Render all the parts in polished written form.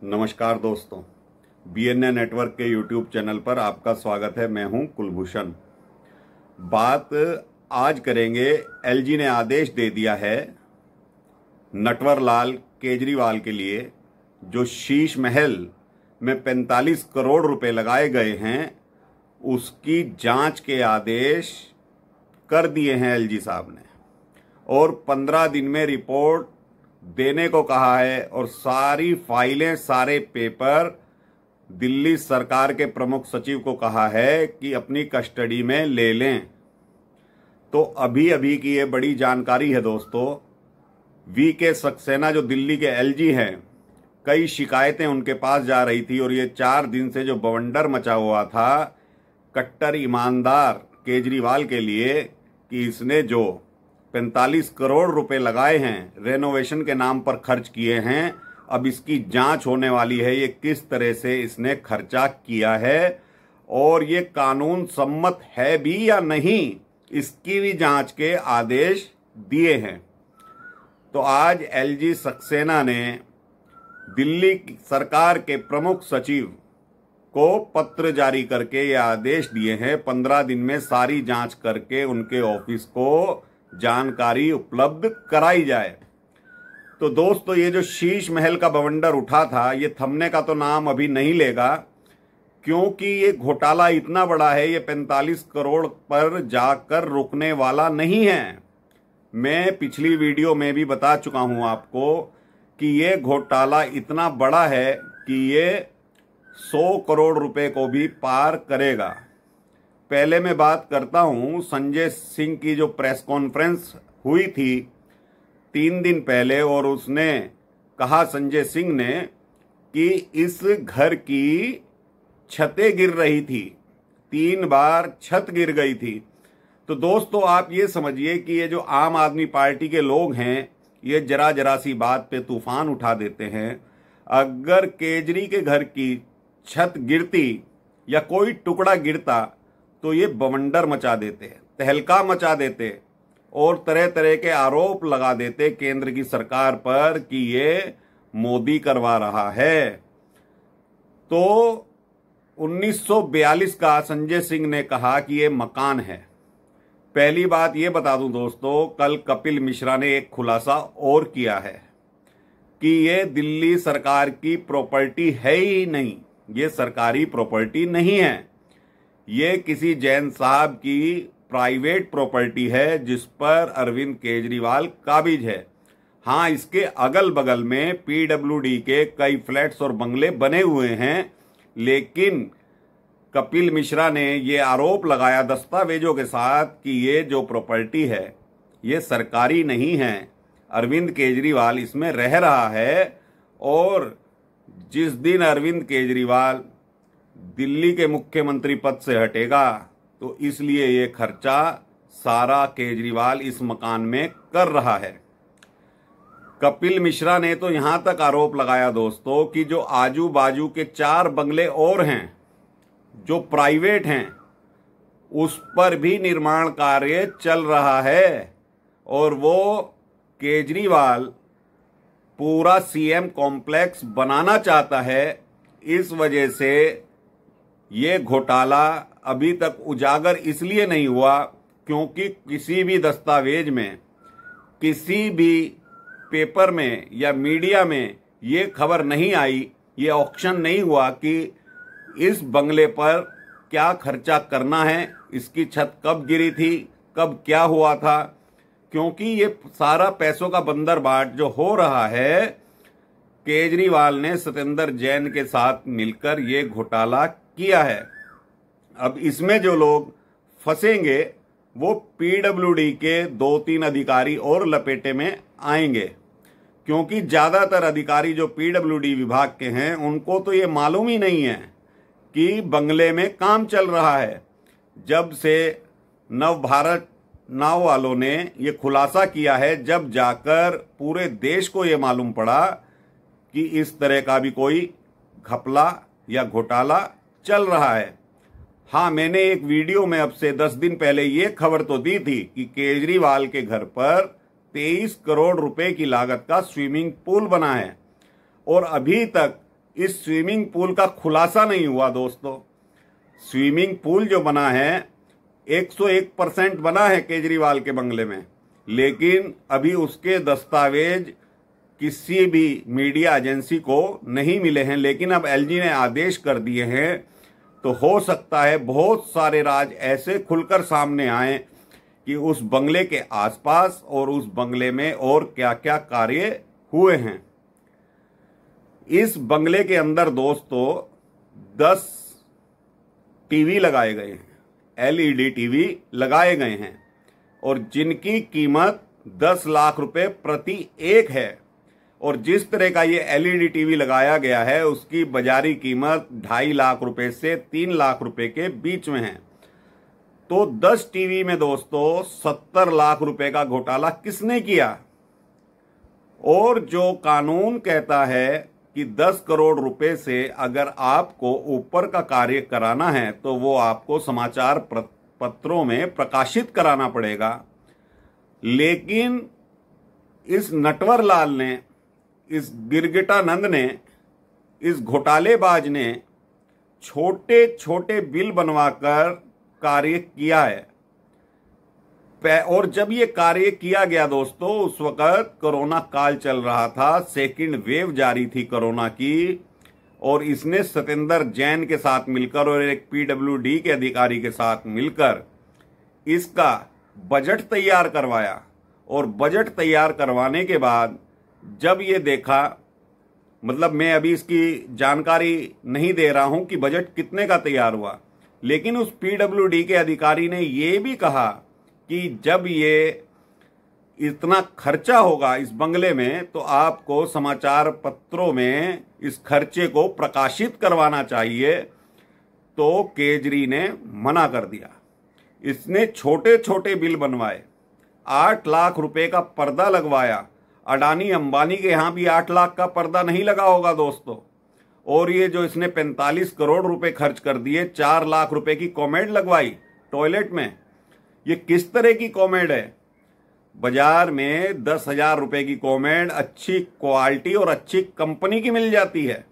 नमस्कार दोस्तों, BNA network के YouTube चैनल पर आपका स्वागत है। मैं हूं कुलभूषण। बात आज करेंगे, LG ने आदेश दे दिया है नटवर लाल केजरीवाल के लिए, जो शीश महल में 45 करोड़ रुपए लगाए गए हैं, उसकी जांच के आदेश कर दिए हैं LG साहब ने, और 15 दिन में रिपोर्ट देने को कहा है। और सारी फाइलें, सारे पेपर दिल्ली सरकार के प्रमुख सचिव को कहा है कि अपनी कस्टडी में ले लें। तो अभी अभी की ये बड़ी जानकारी है दोस्तों। VK सक्सेना जो दिल्ली के LG हैं, कई शिकायतें उनके पास जा रही थी, और ये 4 दिन से जो बवंडर मचा हुआ था कट्टर ईमानदार केजरीवाल के लिए कि इसने जो 45 करोड़ रुपए लगाए हैं, रेनोवेशन के नाम पर खर्च किए हैं, अब इसकी जांच होने वाली है, ये किस तरह से इसने खर्चा किया है और ये कानून सम्मत है भी या नहीं, इसकी भी जांच के आदेश दिए हैं। तो आज LG सक्सेना ने दिल्ली सरकार के प्रमुख सचिव को पत्र जारी करके ये आदेश दिए हैं 15 दिन में सारी जांच करके उनके ऑफिस को जानकारी उपलब्ध कराई जाए। तो दोस्तों, ये जो शीश महल का बवंडर उठा था, ये थमने का तो नाम अभी नहीं लेगा, क्योंकि ये घोटाला इतना बड़ा है, ये 45 करोड़ पर जाकर रुकने वाला नहीं है। मैं पिछली वीडियो में भी बता चुका हूं आपको कि ये घोटाला इतना बड़ा है कि ये 100 करोड़ रुपए को भी पार करेगा। पहले मैं बात करता हूं संजय सिंह की, जो प्रेस कॉन्फ्रेंस हुई थी 3 दिन पहले, और उसने कहा संजय सिंह ने कि इस घर की छतें गिर रही थी, 3 बार छत गिर गई थी। तो दोस्तों, आप ये समझिए कि ये जो आम आदमी पार्टी के लोग हैं, ये जरा जरा सी बात पे तूफान उठा देते हैं। अगर केजरी के घर की छत गिरती या कोई टुकड़ा गिरता तो ये बवंडर मचा देते, तहलका मचा देते और तरह तरह के आरोप लगा देते केंद्र की सरकार पर कि ये मोदी करवा रहा है। तो 1942 का संजय सिंह ने कहा कि ये मकान है। पहली बात ये बता दूं दोस्तों, कल कपिल मिश्रा ने एक खुलासा और किया है कि ये दिल्ली सरकार की प्रॉपर्टी है ही नहीं, ये सरकारी प्रॉपर्टी नहीं है, ये किसी जैन साहब की प्राइवेट प्रॉपर्टी है जिस पर अरविंद केजरीवाल काबिज है। हाँ, इसके अगल बगल में PWD के कई फ्लैट्स और बंगले बने हुए हैं, लेकिन कपिल मिश्रा ने ये आरोप लगाया दस्तावेजों के साथ कि ये जो प्रॉपर्टी है ये सरकारी नहीं है, अरविंद केजरीवाल इसमें रह रहा है। और जिस दिन अरविंद केजरीवाल दिल्ली के मुख्यमंत्री पद से हटेगा, तो इसलिए ये खर्चा सारा केजरीवाल इस मकान में कर रहा है। कपिल मिश्रा ने तो यहां तक आरोप लगाया दोस्तों कि जो आजू बाजू के 4 बंगले और हैं जो प्राइवेट हैं, उस पर भी निर्माण कार्य चल रहा है, और वो केजरीवाल पूरा CM कॉम्प्लेक्स बनाना चाहता है। इस वजह से ये घोटाला अभी तक उजागर इसलिए नहीं हुआ क्योंकि किसी भी दस्तावेज में, किसी भी पेपर में या मीडिया में ये खबर नहीं आई, ये ऑक्शन नहीं हुआ कि इस बंगले पर क्या खर्चा करना है, इसकी छत कब गिरी थी, कब क्या हुआ था। क्योंकि ये सारा पैसों का बंदरबाट जो हो रहा है, केजरीवाल ने सत्येंद्र जैन के साथ मिलकर ये घोटाला किया है। अब इसमें जो लोग फंसेंगे वो PWD के 2-3 अधिकारी और लपेटे में आएंगे, क्योंकि ज्यादातर अधिकारी जो PWD विभाग के हैं उनको तो ये मालूम ही नहीं है कि बंगले में काम चल रहा है। जब से नवभारत नाव वालों ने ये खुलासा किया है, जब जाकर पूरे देश को ये मालूम पड़ा कि इस तरह का भी कोई घपला या घोटाला चल रहा है। हाँ, मैंने एक वीडियो में अब से 10 दिन पहले ये खबर तो दी थी कि केजरीवाल के घर पर 23 करोड़ रुपए की लागत का स्विमिंग पूल बना है, और अभी तक इस स्विमिंग पूल का खुलासा नहीं हुआ दोस्तों। स्विमिंग पूल जो बना है 101% बना है केजरीवाल के बंगले में, लेकिन अभी उसके दस्तावेज किसी भी मीडिया एजेंसी को नहीं मिले हैं। लेकिन अब एलजी ने आदेश कर दिए हैं, तो हो सकता है बहुत सारे राज ऐसे खुलकर सामने आए कि उस बंगले के आसपास और उस बंगले में और क्या क्या कार्य हुए हैं। इस बंगले के अंदर दोस्तों 10 टीवी लगाए गए हैं, एलईडी टीवी लगाए गए हैं, और जिनकी कीमत 10 लाख रुपए प्रति एक है। और जिस तरह का ये एलईडी टीवी लगाया गया है उसकी बाजारी कीमत 2.5 लाख रुपए से 3 लाख रुपए के बीच में है। तो 10 टीवी में दोस्तों 70 लाख रुपए का घोटाला किसने किया? और जो कानून कहता है कि 10 करोड़ रुपए से अगर आपको ऊपर का कार्य कराना है तो वो आपको समाचार पत्रों में प्रकाशित कराना पड़ेगा। लेकिन इस नटवर लाल ने, इस गिरगिटानंद ने, इस घोटालेबाज ने छोटे छोटे बिल बनवाकर कार्य किया है। और जब ये कार्य किया गया दोस्तों, उस वक्त कोरोना काल चल रहा था, सेकंड वेव जारी थी कोरोना की, और इसने सत्येंद्र जैन के साथ मिलकर और एक पीडब्ल्यूडी के अधिकारी के साथ मिलकर इसका बजट तैयार करवाया। और बजट तैयार करवाने के बाद जब ये देखा, मतलब मैं अभी इसकी जानकारी नहीं दे रहा हूं कि बजट कितने का तैयार हुआ, लेकिन उस पीडब्ल्यूडी के अधिकारी ने ये भी कहा कि जब ये इतना खर्चा होगा इस बंगले में तो आपको समाचार पत्रों में इस खर्चे को प्रकाशित करवाना चाहिए। तो केजरी ने मना कर दिया। इसने छोटे छोटे बिल बनवाए, 8 लाख रुपए का पर्दा लगवाया। अडानी अंबानी के यहां भी 8 लाख का पर्दा नहीं लगा होगा दोस्तों। और ये जो इसने 45 करोड़ रुपए खर्च कर दिए, 4 लाख रुपए की कॉमेड लगवाई टॉयलेट में। ये किस तरह की कॉमेड है? बाजार में 10,000 रुपए की कॉमेड अच्छी क्वालिटी और अच्छी कंपनी की मिल जाती है,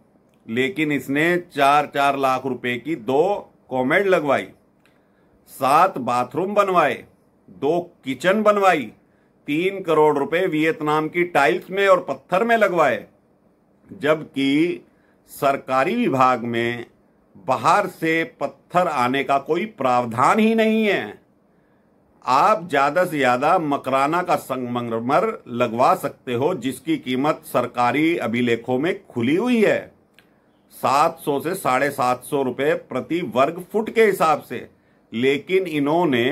लेकिन इसने 4-4 लाख रुपए की 2 कॉमेड लगवाई, 7 बाथरूम बनवाए, 2 किचन बनवाई, 3 करोड़ रुपए वियतनाम की टाइल्स में और पत्थर में लगवाए। जबकि सरकारी विभाग में बाहर से पत्थर आने का कोई प्रावधान ही नहीं है। आप ज्यादा से ज्यादा मकराना का संगमरमर लगवा सकते हो, जिसकी कीमत सरकारी अभिलेखों में खुली हुई है 700 से 750 रुपए प्रति वर्ग फुट के हिसाब से। लेकिन इन्होंने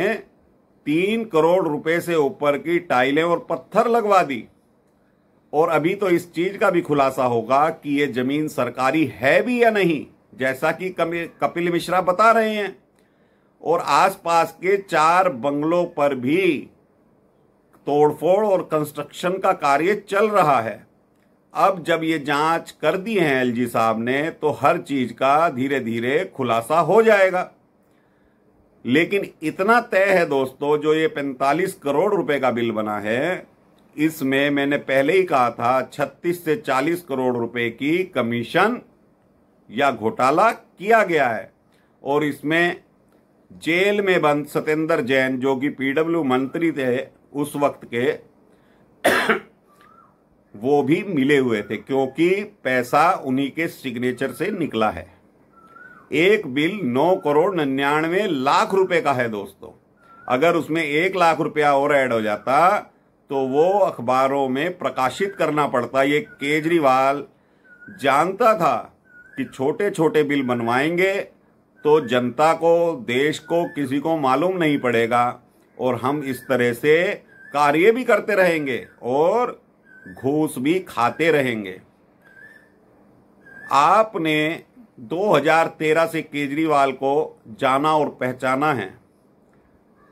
3 करोड़ रुपए से ऊपर की टाइलें और पत्थर लगवा दी। और अभी तो इस चीज का भी खुलासा होगा कि ये जमीन सरकारी है भी या नहीं, जैसा कि कपिल मिश्रा बता रहे हैं। और आसपास के 4 बंगलों पर भी तोड़फोड़ और कंस्ट्रक्शन का कार्य चल रहा है। अब जब ये जांच कर दी है एलजी साहब ने, तो हर चीज का धीरे धीरे खुलासा हो जाएगा। लेकिन इतना तय है दोस्तों, जो ये 45 करोड़ रुपए का बिल बना है, इसमें मैंने पहले ही कहा था 36 से 40 करोड़ रुपए की कमीशन या घोटाला किया गया है। और इसमें जेल में बंद सत्येंद्र जैन, जो कि पीडब्ल्यू मंत्री थे उस वक्त के, वो भी मिले हुए थे, क्योंकि पैसा उन्हीं के सिग्नेचर से निकला है। एक बिल 9 करोड़ 99 लाख रुपए का है दोस्तों। अगर उसमें 1 लाख रुपया और ऐड हो जाता तो वो अखबारों में प्रकाशित करना पड़ता। ये केजरीवाल जानता था कि छोटे छोटे बिल बनवाएंगे तो जनता को, देश को, किसी को मालूम नहीं पड़ेगा, और हम इस तरह से कार्य भी करते रहेंगे और घूस भी खाते रहेंगे। आपने 2013 से केजरीवाल को जाना और पहचाना है,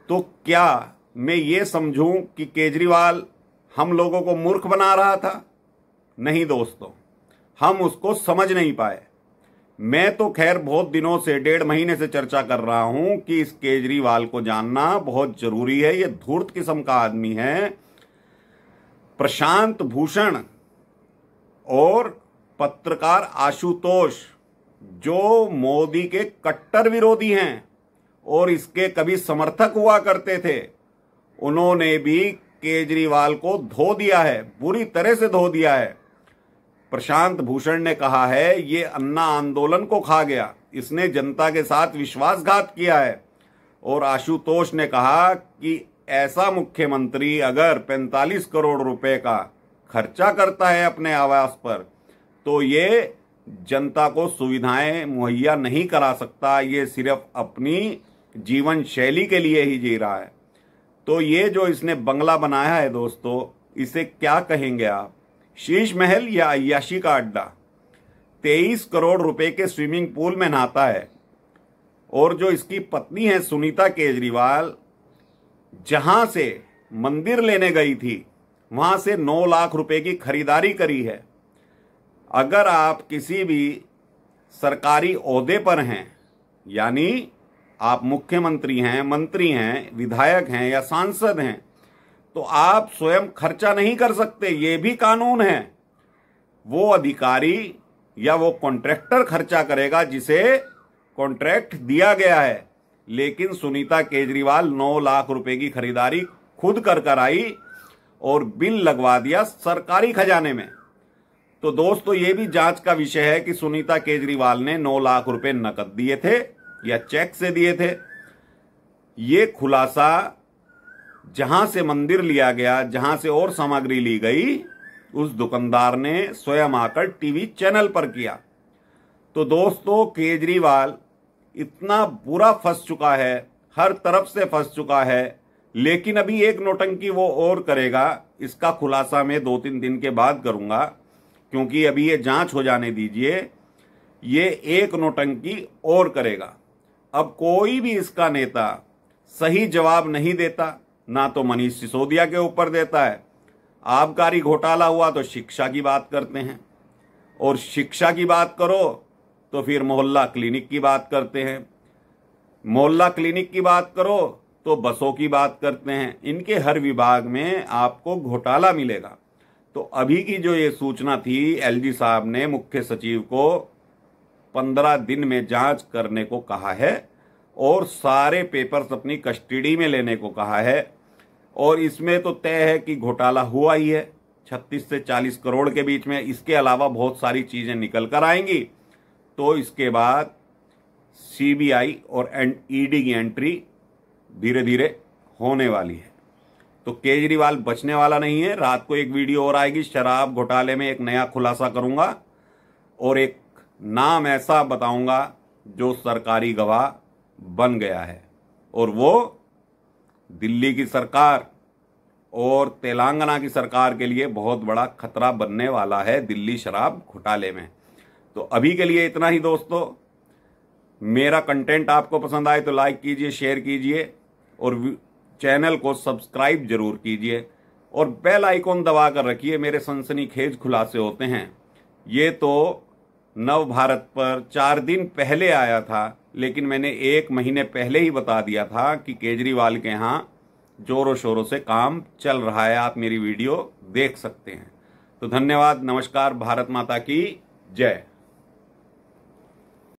तो क्या मैं ये समझूं कि केजरीवाल हम लोगों को मूर्ख बना रहा था? नहीं दोस्तों, हम उसको समझ नहीं पाए। मैं तो खैर बहुत दिनों से, 1.5 महीने से चर्चा कर रहा हूं कि इस केजरीवाल को जानना बहुत जरूरी है। ये धूर्त किस्म का आदमी है। प्रशांत भूषण और पत्रकार आशुतोष, जो मोदी के कट्टर विरोधी हैं और इसके कभी समर्थक हुआ करते थे, उन्होंने भी केजरीवाल को धो दिया है, बुरी तरह से धो दिया है। प्रशांत भूषण ने कहा है ये अन्ना आंदोलन को खा गया, इसने जनता के साथ विश्वासघात किया है। और आशुतोष ने कहा कि ऐसा मुख्यमंत्री अगर 45 करोड़ रुपए का खर्चा करता है अपने आवास पर, तो ये जनता को सुविधाएं मुहैया नहीं करा सकता, ये सिर्फ अपनी जीवन शैली के लिए ही जी रहा है। तो ये जो इसने बंगला बनाया है दोस्तों, इसे क्या कहेंगे आप? शीश महल या अय्याशी का अड्डा? 23 करोड़ रुपए के स्विमिंग पूल में नहाता है। और जो इसकी पत्नी है सुनीता केजरीवाल, जहां से मंदिर लेने गई थी, वहां से 9 लाख रुपए की खरीदारी करी है। अगर आप किसी भी सरकारी ओहदे पर हैं, यानी आप मुख्यमंत्री हैं, मंत्री हैं, विधायक हैं या सांसद हैं, तो आप स्वयं खर्चा नहीं कर सकते, ये भी कानून है। वो अधिकारी या वो कॉन्ट्रैक्टर खर्चा करेगा जिसे कॉन्ट्रैक्ट दिया गया है। लेकिन सुनीता केजरीवाल 9 लाख रुपए की खरीदारी खुद कर आई और बिल लगवा दिया सरकारी खजाने में। तो दोस्तों ये भी जांच का विषय है कि सुनीता केजरीवाल ने 9 लाख रुपए नकद दिए थे या चेक से दिए थे। ये खुलासा जहां से मंदिर लिया गया, जहां से और सामग्री ली गई, उस दुकानदार ने स्वयं आकर टीवी चैनल पर किया। तो दोस्तों केजरीवाल इतना बुरा फंस चुका है, हर तरफ से फंस चुका है। लेकिन अभी एक नौटंकी वो और करेगा, इसका खुलासा मैं 2-3 दिन के बाद करूंगा, क्योंकि अभी ये जांच हो जाने दीजिए। ये एक नौटंकी और करेगा। अब कोई भी इसका नेता सही जवाब नहीं देता, ना तो मनीष सिसोदिया के ऊपर देता है। आबकारी घोटाला हुआ तो शिक्षा की बात करते हैं, और शिक्षा की बात करो तो फिर मोहल्ला क्लिनिक की बात करते हैं, मोहल्ला क्लिनिक की बात करो तो बसों की बात करते हैं। इनके हर विभाग में आपको घोटाला मिलेगा। तो अभी की जो ये सूचना थी, एलजी साहब ने मुख्य सचिव को 15 दिन में जांच करने को कहा है और सारे पेपर्स अपनी कस्टडी में लेने को कहा है। और इसमें तो तय है कि घोटाला हुआ ही है 36 से 40 करोड़ के बीच में। इसके अलावा बहुत सारी चीजें निकल कर आएंगी। तो इसके बाद सीबीआई और ईडी की एंट्री धीरे धीरे होने वाली है। तो केजरीवाल बचने वाला नहीं है। रात को एक वीडियो और आएगी, शराब घोटाले में एक नया खुलासा करूंगा और एक नाम ऐसा बताऊंगा जो सरकारी गवाह बन गया है, और वो दिल्ली की सरकार और तेलंगाना की सरकार के लिए बहुत बड़ा खतरा बनने वाला है दिल्ली शराब घोटाले में। तो अभी के लिए इतना ही दोस्तों। मेरा कंटेंट आपको पसंद आए तो लाइक कीजिए, शेयर कीजिए और चैनल को सब्सक्राइब जरूर कीजिए और बेल आइकॉन दबा कर रखिए। मेरे सनसनीखेज खुलासे होते हैं। ये तो नव भारत पर 4 दिन पहले आया था, लेकिन मैंने 1 महीने पहले ही बता दिया था कि केजरीवाल के यहाँ जोरों शोरों से काम चल रहा है। आप मेरी वीडियो देख सकते हैं। तो धन्यवाद, नमस्कार, भारत माता की जय।